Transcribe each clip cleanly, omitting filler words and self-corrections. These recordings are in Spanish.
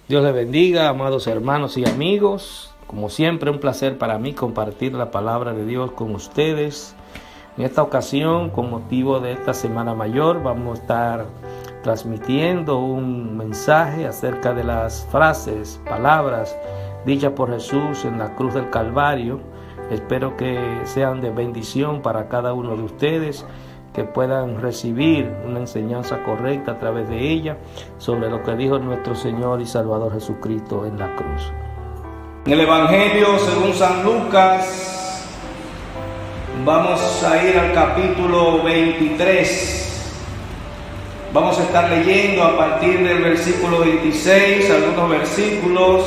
Dios les bendiga, amados hermanos y amigos. Como siempre, un placer para mí compartir la palabra de Dios con ustedes. En esta ocasión, con motivo de esta Semana Mayor, vamos a estar transmitiendo un mensaje acerca de las frases, palabras dichas por Jesús en la cruz del Calvario. Espero que sean de bendición para cada uno de ustedes, que puedan recibir una enseñanza correcta a través de ella sobre lo que dijo nuestro Señor y Salvador Jesucristo en la cruz. En el Evangelio según San Lucas, vamos a ir al capítulo 23. Vamos a estar leyendo a partir del versículo 26, algunos versículos,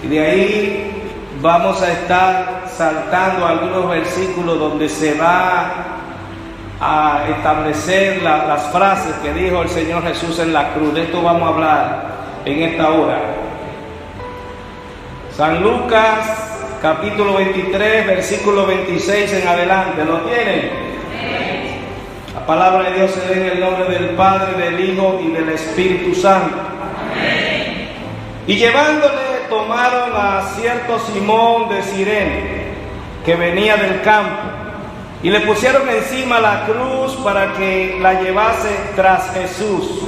y de ahí vamos a estar saltando algunos versículos donde se va a establecer las frases que dijo el Señor Jesús en la cruz. De esto vamos a hablar en esta hora. San Lucas, capítulo 23, versículo 26 en adelante. ¿Lo tienen? La palabra de Dios se lee en el nombre del Padre, del Hijo y del Espíritu Santo. Y llevándole, tomaron a cierto Simón de Cirene, que venía del campo, y le pusieron encima la cruz para que la llevase tras Jesús.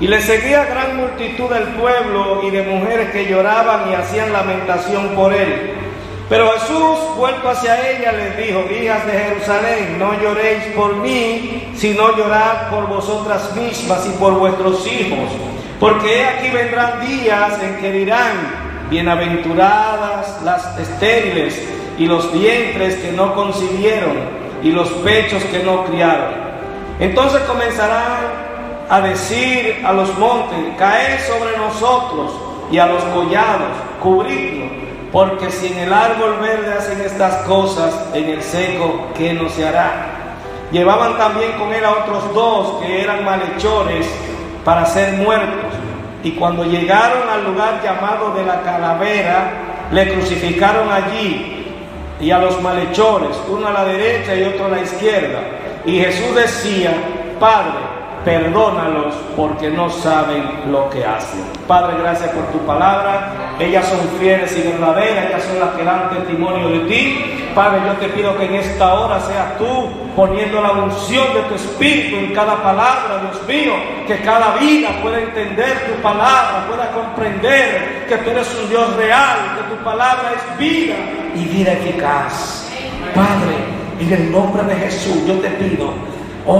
Y le seguía gran multitud del pueblo y de mujeres que lloraban y hacían lamentación por él. Pero Jesús, vuelto hacia ella, les dijo: hijas de Jerusalén, no lloréis por mí, sino llorad por vosotras mismas y por vuestros hijos. Porque he aquí vendrán días en que dirán: bienaventuradas las estériles y los vientres que no concibieron y los pechos que no criaron. Entonces comenzarán a decir a los montes: caed sobre nosotros, y a los collados: cubridlo. Porque si en el árbol verde hacen estas cosas, en el seco, ¿qué no se hará? Llevaban también con él a otros dos que eran malhechores para ser muertos. Y cuando llegaron al lugar llamado de la Calavera, le crucificaron allí, y a los malhechores, uno a la derecha y otro a la izquierda. Y Jesús decía: Padre, perdónalos, porque no saben lo que hacen. Padre, gracias por tu palabra. Ellas son fieles y verdaderas, ellas son las que dan testimonio de ti. Padre, yo te pido que en esta hora seas tú poniendo la unción de tu Espíritu en cada palabra, Dios mío, que cada vida pueda entender tu palabra, pueda comprender que tú eres un Dios real, que tu palabra es vida y vida eficaz. Padre, en el nombre de Jesús yo te pido,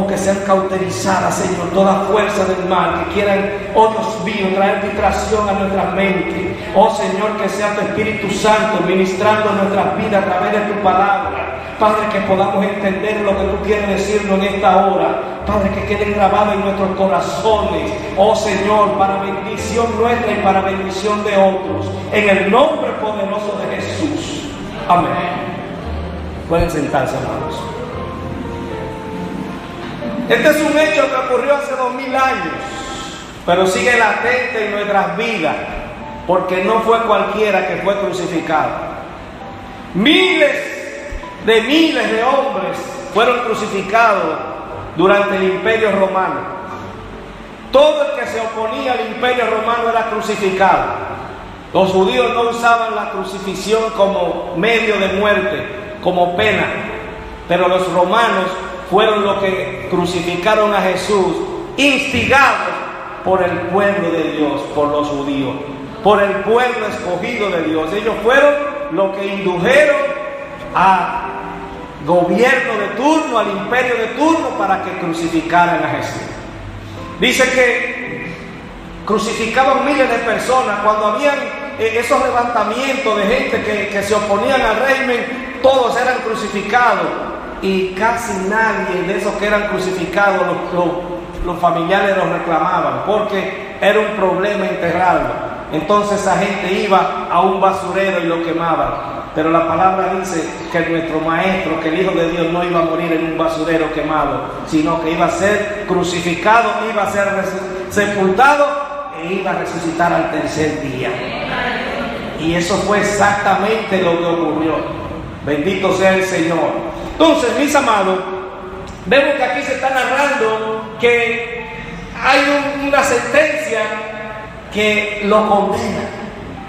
que sean cauterizadas, Señor, toda fuerza del mal que quieran, Dios mío, traer distracción a nuestras mentes. Señor, que sea tu Espíritu Santo ministrando nuestras vidas a través de tu palabra. Padre, que podamos entender lo que tú quieres decirnos en esta hora. Padre, que queden grabados en nuestros corazones. Señor, para bendición nuestra y para bendición de otros. En el nombre poderoso de Jesús. Amén. Pueden sentarse, hermanos. Este es un hecho que ocurrió hace 2000 años, pero sigue latente en nuestras vidas, porque no fue cualquiera que fue crucificado. Miles de hombres fueron crucificados durante el Imperio Romano. Todo el que se oponía al Imperio Romano era crucificado. Los judíos no usaban la crucifixión como medio de muerte, como pena, pero los romanos fueron los que crucificaron a Jesús, instigados por el pueblo de Dios, por los judíos, por el pueblo escogido de Dios. Ellos fueron los que indujeron al gobierno de turno, al imperio de turno, para que crucificaran a Jesús. Dice que crucificaban miles de personas. Cuando habían esos levantamientos de gente que se oponían al régimen, todos eran crucificados. Y casi nadie de esos que eran crucificados, los familiares los reclamaban, porque era un problema enterrarlo. Entonces esa gente iba a un basurero y lo quemaban. Pero la palabra dice que nuestro Maestro, que el Hijo de Dios, no iba a morir en un basurero quemado, sino que iba a ser crucificado, iba a ser sepultado e iba a resucitar al tercer día. Y eso fue exactamente lo que ocurrió. Bendito sea el Señor. Entonces, mis amados, vemos que aquí se está narrando que hay una sentencia que lo condena.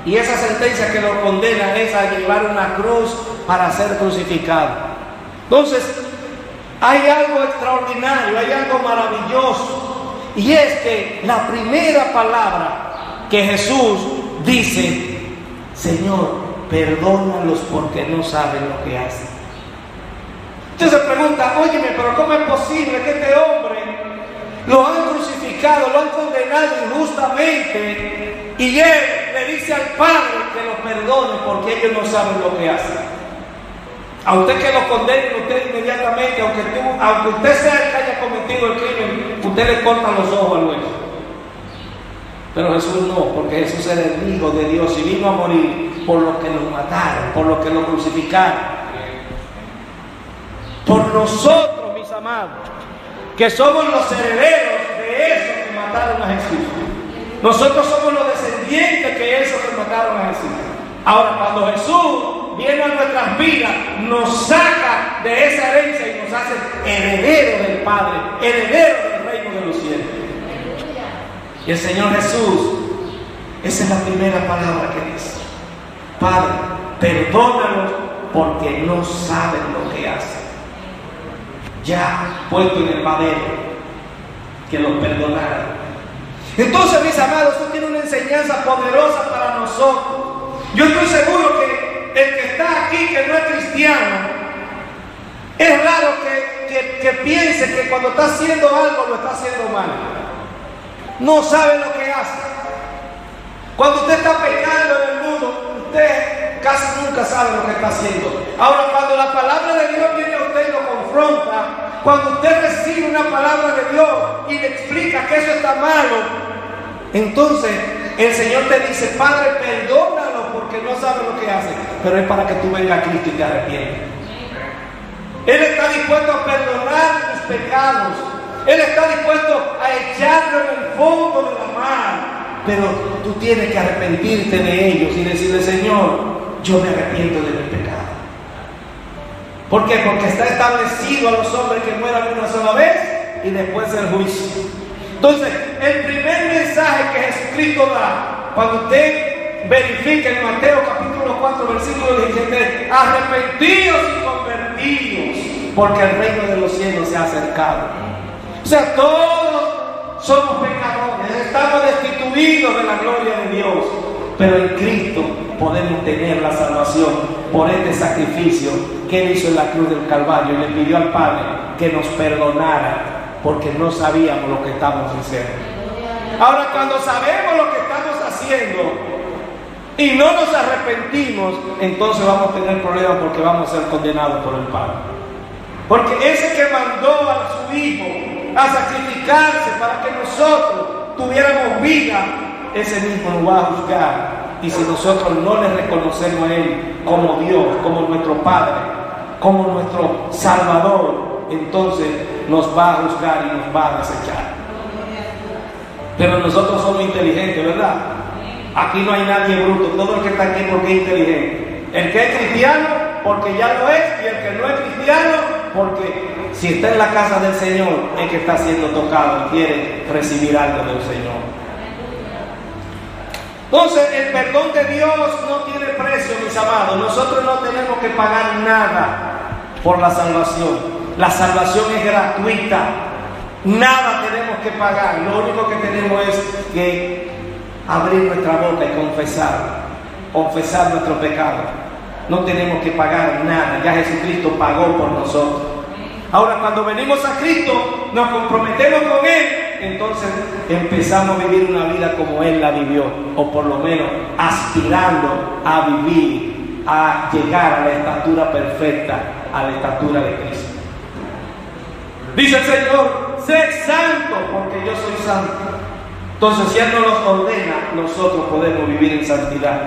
Y esa sentencia que lo condena es a llevar una cruz para ser crucificado. Entonces, hay algo extraordinario, hay algo maravilloso. Y es que la primera palabra que Jesús dice: Señor, perdónalos porque no saben lo que hacen. Usted se pregunta: óyeme, pero ¿cómo es posible que este hombre lo han crucificado, lo han condenado injustamente, y él le dice al Padre que lo perdone porque ellos no saben lo que hacen? A usted que lo condene, usted inmediatamente, aunque usted sea el que haya cometido el crimen, usted le corta los ojos al hueso. Pero Jesús no, porque Jesús era el Hijo de Dios y vino a morir por lo que lo mataron, por lo que lo crucificaron. Por nosotros, mis amados, que somos los herederos de esos que mataron a Jesús. Nosotros somos los descendientes de esos que mataron a Jesús. Ahora, cuando Jesús viene a nuestras vidas, nos saca de esa herencia y nos hace herederos del Padre, herederos del reino de los cielos. Y el Señor Jesús, esa es la primera palabra que dice: Padre, perdónalos porque no saben lo que hacen. Ya puesto en el madero que los perdonara. Entonces, mis amados, esto tiene una enseñanza poderosa para nosotros. Yo estoy seguro que el que está aquí, que no es cristiano, es raro que piense que cuando está haciendo algo lo está haciendo mal. No sabe lo que hace. Cuando usted está pecando en el mundo, usted casi nunca sabe lo que está haciendo. Ahora, cuando la palabra de Dios viene a usted y lo confronta, cuando usted recibe una palabra de Dios y le explica que eso está malo, entonces el Señor te dice: Padre, perdónalo porque no sabe lo que hace. Pero es para que tú vengas a Cristo y te arrepientas. Él está dispuesto a perdonar tus pecados. Él está dispuesto a echarlo en el fondo de la mar. Pero tú tienes que arrepentirte de ellos y decirle: Señor, yo me arrepiento de mi pecado. ¿Por qué? Porque está establecido a los hombres que mueran una sola vez y después el juicio. Entonces, el primer mensaje que Jesucristo da, cuando usted verifica en Mateo capítulo 4, versículo 17: arrepentidos y convertidos, porque el reino de los cielos se ha acercado. O sea, todos somos pecadores, estamos destituidos de la gloria de Dios, pero en Cristo podemos tener la salvación por este sacrificio que Él hizo en la cruz del Calvario, y le pidió al Padre que nos perdonara porque no sabíamos lo que estábamos haciendo. Ahora, cuando sabemos lo que estamos haciendo y no nos arrepentimos, entonces vamos a tener problemas porque vamos a ser condenados por el Padre. Porque ese que mandó a su Hijo a sacrificarse para que nosotros tuviéramos vida, ese mismo nos va a juzgar. Y si nosotros no le reconocemos a Él como Dios, como nuestro Padre, como nuestro Salvador, entonces nos va a juzgar y nos va a desechar. Pero nosotros somos inteligentes, ¿verdad? Aquí no hay nadie bruto. Todo el que está aquí porque es inteligente. El que es cristiano porque ya lo es, y el que no es cristiano porque si está en la casa del Señor es que está siendo tocado y quiere recibir algo del Señor. Entonces, el perdón de Dios no tiene precio, mis amados. Nosotros no tenemos que pagar nada por la salvación. La salvación es gratuita. Nada tenemos que pagar. Lo único que tenemos es que abrir nuestra boca y confesar nuestro pecado. No tenemos que pagar nada. Ya Jesucristo pagó por nosotros. Ahora, cuando venimos a Cristo, nos comprometemos con Él, entonces empezamos a vivir una vida como Él la vivió, o por lo menos aspirando a vivir, a llegar a la estatura perfecta, a la estatura de Cristo. Dice el Señor: sed santo porque yo soy santo. Entonces, si Él nos los ordena, nosotros podemos vivir en santidad.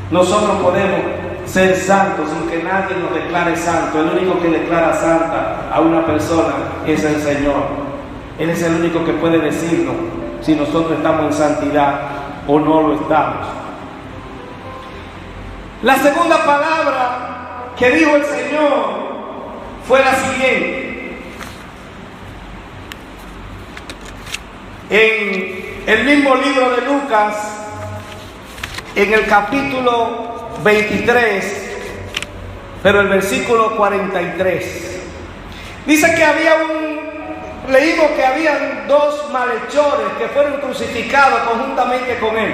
Nosotros podemos ser santos sin que nadie nos declare santo. El único que declara santa a una persona es el Señor. Él es el único que puede decirnos si nosotros estamos en santidad o no lo estamos. La segunda palabra que dijo el Señor fue la siguiente. En el mismo libro de Lucas, en el capítulo 23, pero el versículo 43. Dice que leímos que habían dos malhechores que fueron crucificados conjuntamente con él,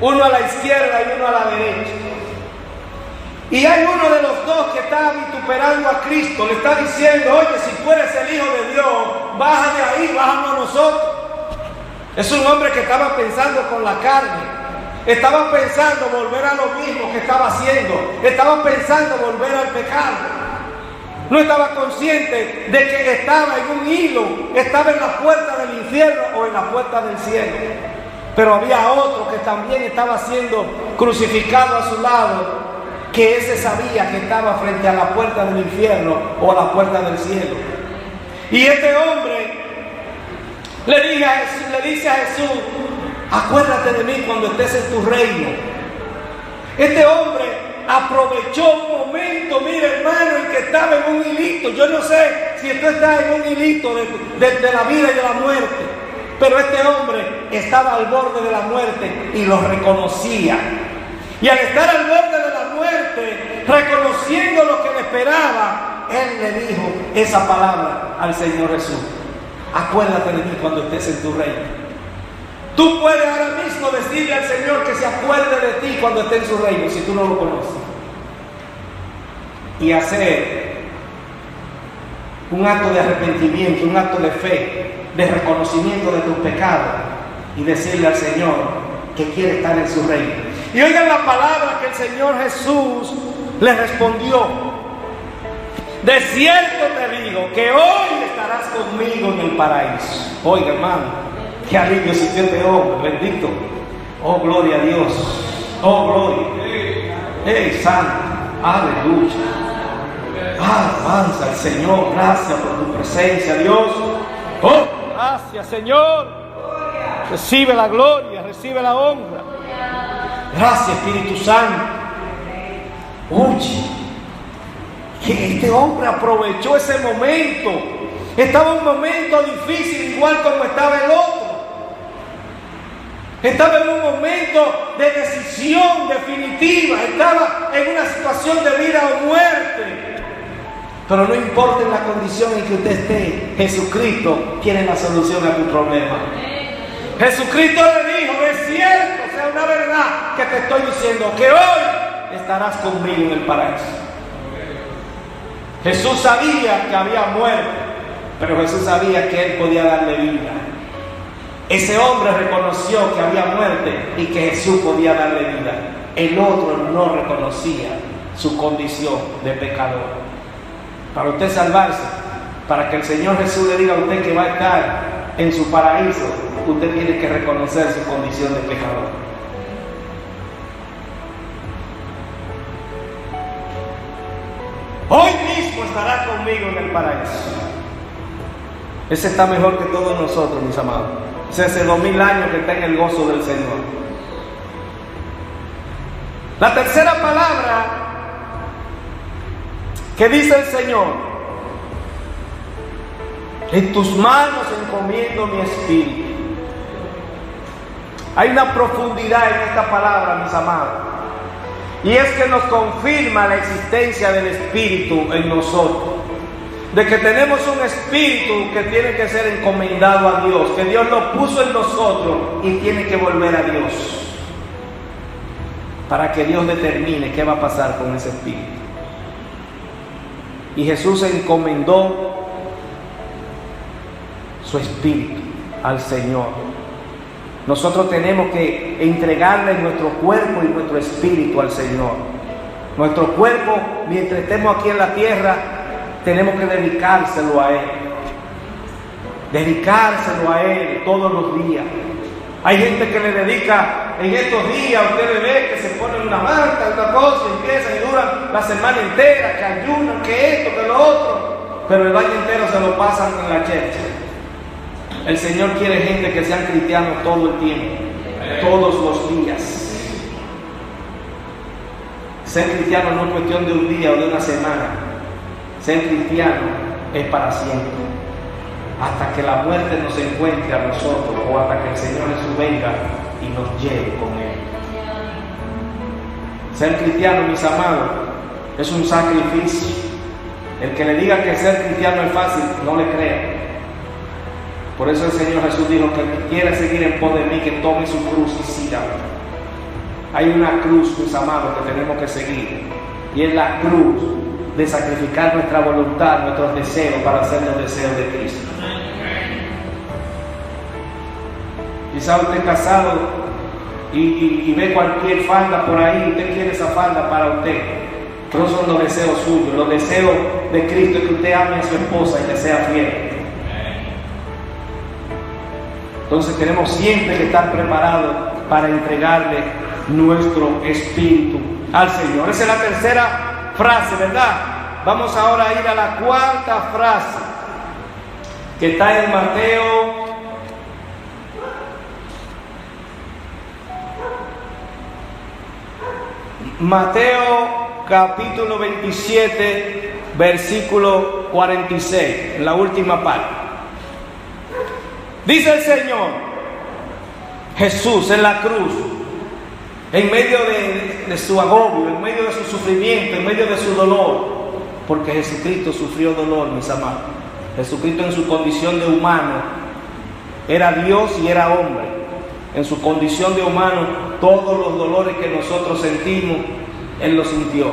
uno a la izquierda y uno a la derecha. Y hay uno de los dos que está vituperando a Cristo, le está diciendo: oye, si tú eres el Hijo de Dios, baja de ahí, bájanos a nosotros. Es un hombre que estaba pensando con la carne, estaba pensando volver a lo mismo que estaba haciendo, estaba pensando volver al pecado. No estaba consciente de que estaba en un hilo, estaba en la puerta del infierno o en la puerta del cielo. Pero había otro que también estaba siendo crucificado a su lado, que ese sabía que estaba frente a la puerta del infierno o a la puerta del cielo. Y este hombre le dice a Jesús: acuérdate de mí cuando estés en tu reino. Este hombre aprovechó un momento, mira hermano, en que estaba en un hilito. Yo no sé si tú estás en un hilito de la vida y de la muerte, pero este hombre estaba al borde de la muerte y lo reconocía. Y al estar al borde de la muerte, reconociendo lo que le esperaba, él le dijo esa palabra al Señor Jesús: acuérdate de mí cuando estés en tu reino. Tú puedes ahora mismo decirle al Señor que se acuerde de ti cuando esté en su reino, si tú no lo conoces. Y hacer un acto de arrepentimiento, un acto de fe, de reconocimiento de tus pecados, y decirle al Señor que quiere estar en su reino. Y oigan la palabra que el Señor Jesús le respondió: de cierto te digo que hoy estarás conmigo en el paraíso. Oiga hermano, qué alivio sintió este hombre, bendito. Oh, gloria a Dios. Oh, gloria. Santo, aleluya. Alabanza al Señor. Gracias por tu presencia, Dios. Oh, gracias, Señor. Recibe la gloria, recibe la honra. Gracias, Espíritu Santo. Oye, que este hombre aprovechó ese momento. Estaba en un momento difícil, igual como estaba el otro. Estaba en un momento de decisión definitiva. Estaba en una situación de vida o muerte. Pero no importa en la condición en que usted esté, Jesucristo tiene la solución a tu problema. Jesucristo le dijo: es cierto, sea una verdad que te estoy diciendo, que hoy estarás conmigo en el paraíso. Jesús sabía que había muerte, pero Jesús sabía que Él podía darle vida. Ese hombre reconoció que había muerte y que Jesús podía darle vida. El otro no reconocía su condición de pecador. Para usted salvarse, para que el Señor Jesús le diga a usted que va a estar en su paraíso, usted tiene que reconocer su condición de pecador. Hoy mismo estará conmigo en el paraíso. Ese está mejor que todos nosotros, mis amados. Ese hace 2000 años que está en el gozo del Señor. La tercera palabra que dice el Señor: en tus manos encomiendo mi espíritu. Hay una profundidad en esta palabra, mis amados, y es que nos confirma la existencia del Espíritu en nosotros, de que tenemos un espíritu que tiene que ser encomendado a Dios, que Dios lo puso en nosotros y tiene que volver a Dios, para que Dios determine qué va a pasar con ese espíritu. Y Jesús encomendó su espíritu al Señor. Nosotros tenemos que entregarle nuestro cuerpo y nuestro espíritu al Señor. Nuestro cuerpo, mientras estemos aquí en la tierra, tenemos que dedicárselo a Él. Dedicárselo a Él todos los días. Hay gente que le dedica en estos días, ustedes ven que se ponen una manta, una cosa, y empiezan y duran la semana entera, que ayunan, que esto, que lo otro, pero el año entero se lo pasan en la chercha. El Señor quiere gente que sean cristianos todo el tiempo, todos los días. Ser cristiano no es cuestión de un día o de una semana. Ser cristiano es para siempre. hasta que la muerte nos encuentre a nosotros o hasta que el Señor Jesús venga y nos lleve con Él. Ser cristiano, mis amados, es un sacrificio. El que le diga que ser cristiano es fácil, no le crea. Por eso el Señor Jesús dijo que el que quiera seguir en pos de mí, que tome su cruz y sígame. Hay una cruz, mis amados, que tenemos que seguir, y es la cruz de sacrificar nuestra voluntad, nuestros deseos para hacer los deseos de Cristo. Quizá usted es casado y ve cualquier falda por ahí, usted quiere esa falda para usted, pero son los deseos suyos. Los deseos de Cristo es que usted ame a su esposa y le sea fiel. Entonces tenemos siempre que estar preparados para entregarle nuestro espíritu al Señor. Esa es la tercera frase, ¿verdad? Vamos ahora a ir a la cuarta frase, que está en Mateo capítulo 27, versículo 46, en la última parte. Dice el Señor Jesús en la cruz, en medio de su agobio, en medio de su sufrimiento, en medio de su dolor, porque Jesucristo sufrió dolor, mis amados. Jesucristo en su condición de humano era Dios y era hombre. En su condición de humano, todos los dolores que nosotros sentimos, Él los sintió.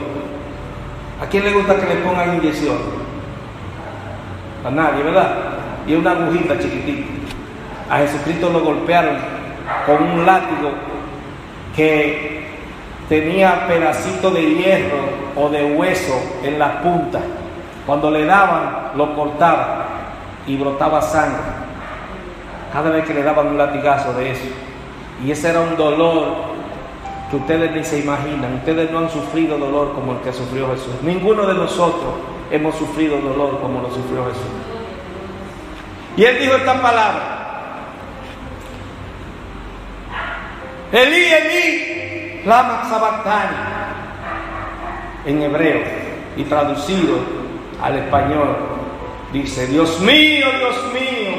¿A quién le gusta que le pongan inyección? A nadie, ¿verdad? Y una agujita chiquitita. A Jesucristo lo golpearon con un látigo que tenía pedacitos de hierro o de hueso en las puntas. Cuando le daban, lo cortaban y brotaba sangre cada vez que le daban un latigazo de eso. Y ese era un dolor que ustedes ni se imaginan. Ustedes no han sufrido dolor como el que sufrió Jesús. Ninguno de nosotros hemos sufrido dolor como lo sufrió Jesús. Y Él dijo esta palabra: Elí, Elí, lama sabactani, en hebreo, y traducido al español dice: Dios mío,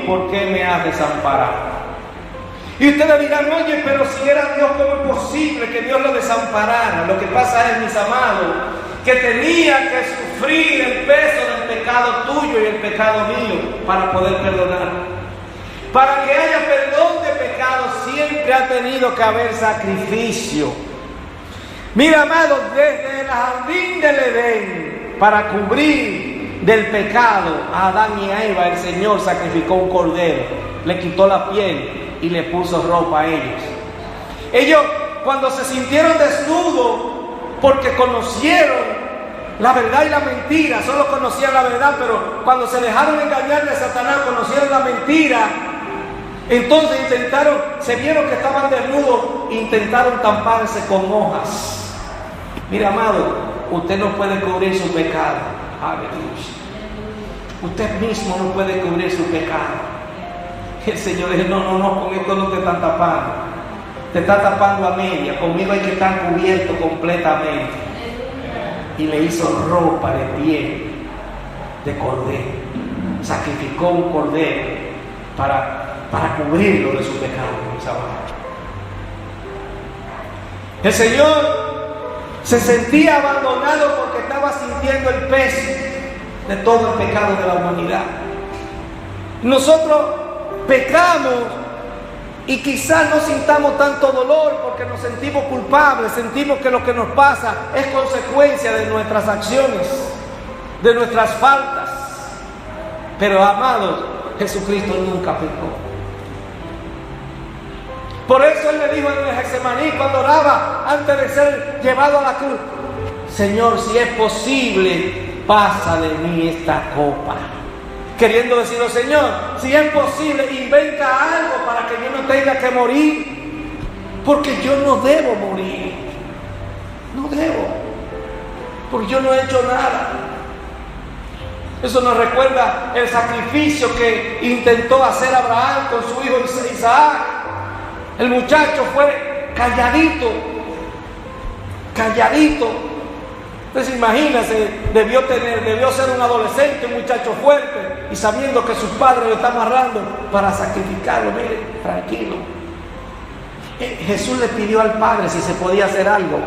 ¿por qué me has desamparado? Y ustedes dirán: oye, pero si era Dios, ¿cómo es posible que Dios lo desamparara? Lo que pasa es, mis amados, que tenía que sufrir el peso del pecado tuyo y el pecado mío para poder perdonar. Para que haya perdón de pecados siempre ha tenido que haber sacrificio. Mira, amados, desde el jardín del Edén, para cubrir del pecado a Adán y a Eva, el Señor sacrificó un cordero, le quitó la piel y le puso ropa a ellos. Ellos, cuando se sintieron desnudos, porque conocieron la verdad y la mentira, solo conocían la verdad, pero cuando se dejaron engañar de Satanás, conocieron la mentira. Entonces se vieron que estaban desnudos e intentaron tamparse con hojas. Mira, amado, usted no puede cubrir su pecado. Aleluya. Usted mismo no puede cubrir su pecado. El Señor dice: no, con esto no te están tapando. Te está tapando a media. Conmigo hay que estar cubierto completamente. Y le hizo ropa de piel de cordero. Sacrificó un cordero para cubrirlo de su pecado. El Señor se sentía abandonado porque estaba sintiendo el peso de todo el pecado de la humanidad. Nosotros pecamos y quizás no sintamos tanto dolor porque nos sentimos culpables, sentimos que lo que nos pasa es consecuencia de nuestras acciones, de nuestras faltas. Pero, amados, Jesucristo nunca pecó. Por eso Él le dijo en el Getsemaní, cuando oraba antes de ser llevado a la cruz: Señor, si es posible, pasa de mí esta copa. Queriendo decirlo: Señor, si es posible, inventa algo para que yo no tenga que morir, porque yo no debo morir. No debo, porque yo no he hecho nada. Eso nos recuerda el sacrificio que intentó hacer Abraham con su hijo Isaac. El muchacho fue calladito, Entonces imagínense, debió ser un adolescente, un muchacho fuerte, y sabiendo que su padre lo está amarrando para sacrificarlo. Mire, tranquilo. Jesús le pidió al Padre si se podía hacer algo,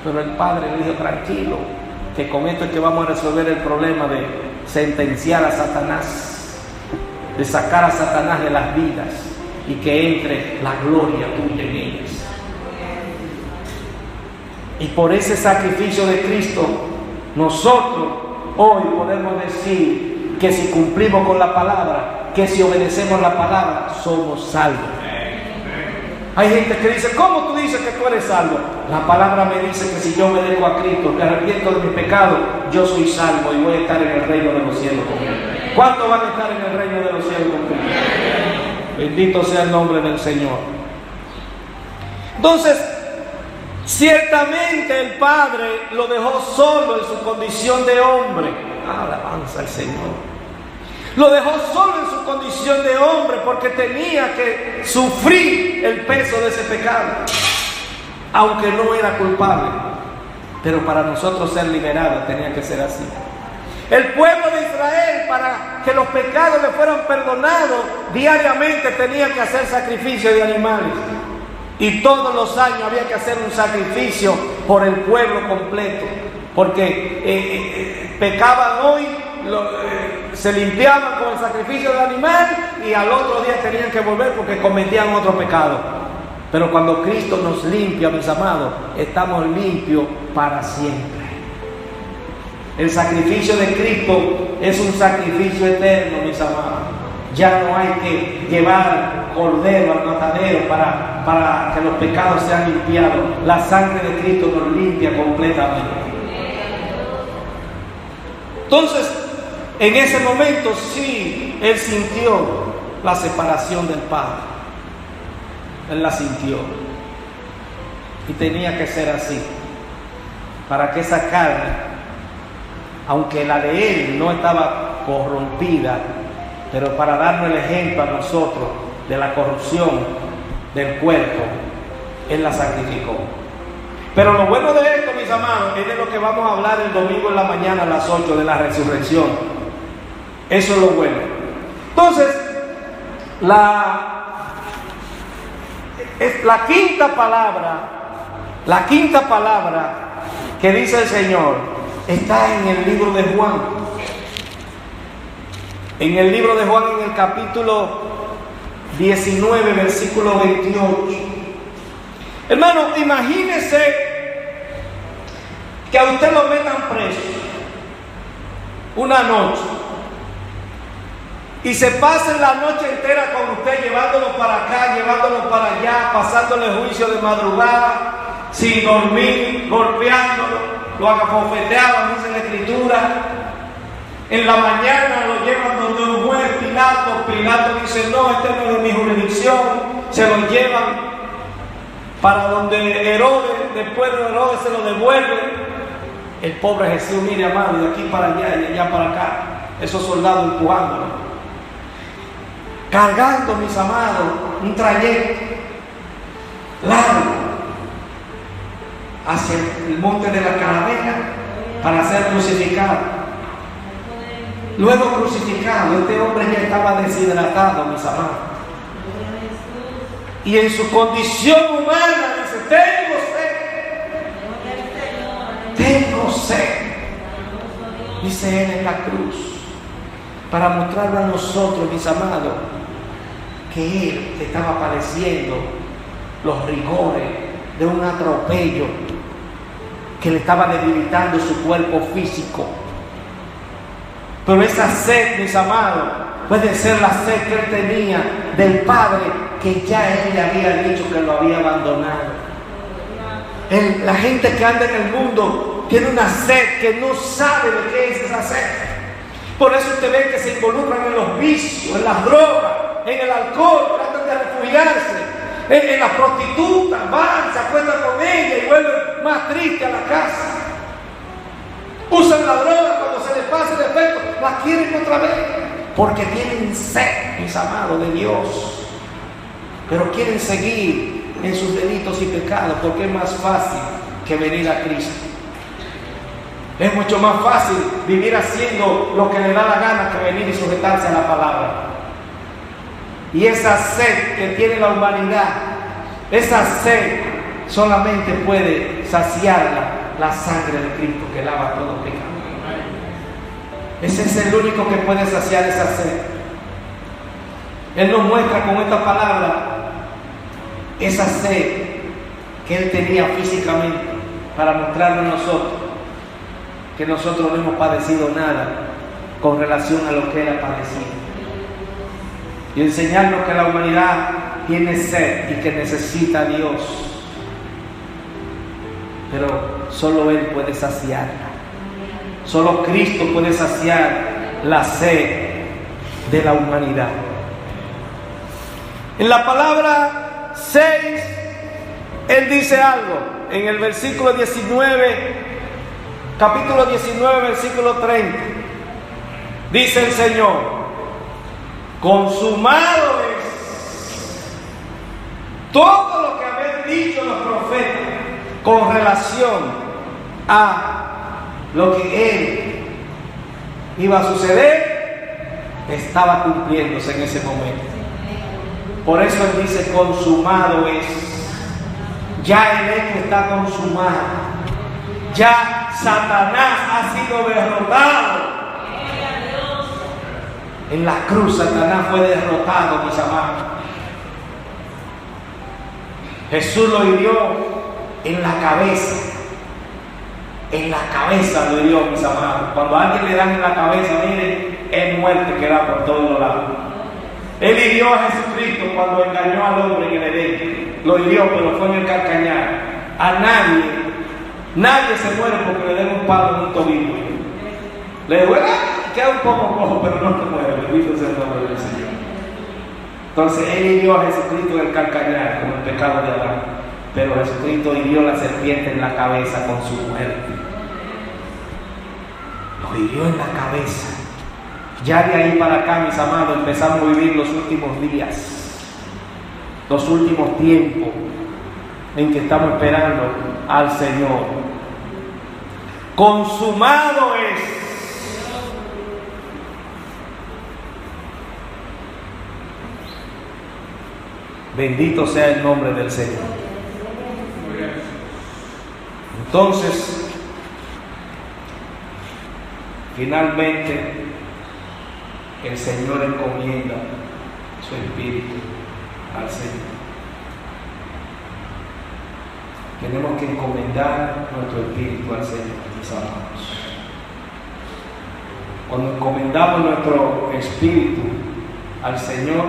pero el Padre le dijo: tranquilo, que con esto es que vamos a resolver el problema de sentenciar a Satanás, de sacar a Satanás de las vidas y que entre la gloria tuya en ellas. Y por ese sacrificio de Cristo, nosotros hoy podemos decir que si cumplimos con la palabra, que si obedecemos la palabra, somos salvos. Hay gente que dice: ¿cómo tú dices que tú eres salvo? La palabra me dice que si yo obedezco a Cristo, que arrepiento de mi pecado, yo soy salvo y voy a estar en el reino de los cielos con Él. ¿Cuántos van a estar en el reino de los cielos con Cristo? Bendito sea el nombre del Señor. Entonces, ciertamente el Padre lo dejó solo en su condición de hombre. Alabanza al Señor. Lo dejó solo en su condición de hombre porque tenía que sufrir el peso de ese pecado, aunque no era culpable. Pero para nosotros ser liberados tenía que ser así. El pueblo de Israel, para que los pecados le fueran perdonados, diariamente tenía que hacer sacrificio de animales. Y todos los años había que hacer un sacrificio por el pueblo completo. Porque pecaban hoy, se limpiaban con el sacrificio del animal y al otro día tenían que volver porque cometían otro pecado. Pero cuando Cristo nos limpia, mis amados, estamos limpios para siempre. El sacrificio de Cristo es un sacrificio eterno, mis amados. Ya no hay que llevar cordero al matadero para que los pecados sean limpiados. La sangre de Cristo nos limpia completamente. Entonces, en ese momento sí, Él sintió la separación del Padre. Él la sintió. Y tenía que ser así, para que esa carne, aunque la de Él no estaba corrompida, pero para darnos el ejemplo a nosotros de la corrupción del cuerpo, Él la sacrificó. Pero lo bueno de esto, mis amados, es de lo que vamos a hablar el domingo en la mañana a las 8 de la resurrección. Eso es lo bueno. Entonces, la quinta palabra que dice el Señor está en el libro de Juan. En el libro de Juan, en el capítulo 19, versículo 28. Hermano, imagínese que a usted lo metan preso una noche y se pasen la noche entera con usted, llevándolo para acá, llevándolo para allá, pasándole juicio de madrugada, sin dormir, golpeándolo, lo agafofeteaban, dice la Escritura. En la mañana lo llevan donde un juez, Pilato dice: no, este no es de mi jurisdicción. Se lo llevan para donde Herodes, después de Herodes se lo devuelve. El pobre Jesús, mire, amado, de aquí para allá y de allá para acá, esos soldados empujándolo, cargando, mis amados, un trayecto largo hacia el monte de la Calavera para ser crucificado. Luego crucificado, este hombre ya estaba deshidratado, mis amados, y en su condición humana dice: tengo sed, dice Él en la cruz, para mostrarle a nosotros, mis amados, que Él estaba padeciendo los rigores de un atropello que le estaba debilitando su cuerpo físico. Pero esa sed, mis amados, puede ser la sed que Él tenía del Padre, que ya Él le había dicho que lo había abandonado. La gente que anda en el mundo tiene una sed que no sabe de qué es esa sed. Por eso usted ve que se involucran en los vicios, en las drogas, en el alcohol, tratan de refugiarse, en las prostitutas, van, se acuestan con ella y vuelven más tristes a la casa. Usan la droga, cuando se les pasa el efecto, la quieren otra vez, porque tienen sed, mis amados, de Dios. Pero quieren seguir en sus delitos y pecados, porque es más fácil que que venir a Cristo. Es mucho más fácil vivir haciendo lo que le da la gana que venir y sujetarse a la palabra. Y esa sed que tiene la humanidad, esa sed solamente puede saciarla la sangre de Cristo que lava todo pecado. Ese es el único que puede saciar esa sed. Él nos muestra con esta palabra esa sed que Él tenía físicamente para mostrarnos a nosotros que nosotros no hemos padecido nada con relación a lo que Él ha padecido, y enseñarnos que la humanidad tiene sed y que necesita a Dios, pero solo Él puede saciarla. Solo Cristo puede saciar la sed de la humanidad. En la palabra 6, Él dice algo en el versículo 19, capítulo 19, versículo 30. Dice el Señor: consumado es todo lo que habían dicho los profetas con relación a lo que Él iba a suceder, estaba cumpliéndose en ese momento. Por eso Él dice: consumado es. Ya el hecho está consumado. Ya Satanás ha sido derrotado. En la cruz Satanás fue derrotado, mis amados. Jesús lo hirió en la cabeza. En la cabeza lo hirió, mis amados. Cuando a alguien le dan en la cabeza, miren, es muerte que da por todos lados. Él hirió a Jesucristo cuando engañó al hombre en el Edén. Lo hirió, pero fue en el calcañar. A nadie se muere porque le den un palo en un tobillo. Le duele, queda un poco cojo, pero no te muere. Bendito sea el nombre del Señor. Entonces Él hirió a Jesucristo en el calcañar con el pecado de Adán, pero Jesucristo hirió la serpiente en la cabeza con su muerte. Lo hirió en la cabeza. Ya de ahí para acá, mis amados, empezamos a vivir los últimos días, los últimos tiempos en que estamos esperando al Señor. Consumado es. Bendito sea el nombre del Señor. Entonces, finalmente, el Señor encomienda su espíritu al Señor. Tenemos que encomendar nuestro espíritu al Señor, mis amados. Cuando encomendamos nuestro espíritu al Señor,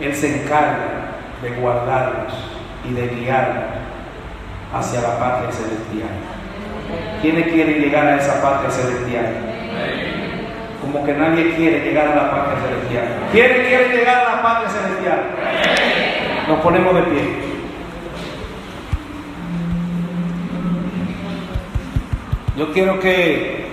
Él se encarga de guardarnos y de guiarnos hacia la patria celestial. ¿Quiénes quieren llegar a esa patria celestial? Como que nadie quiere llegar a la patria celestial. ¿Quiénes quieren llegar a la patria celestial? Nos ponemos de pie. Yo quiero que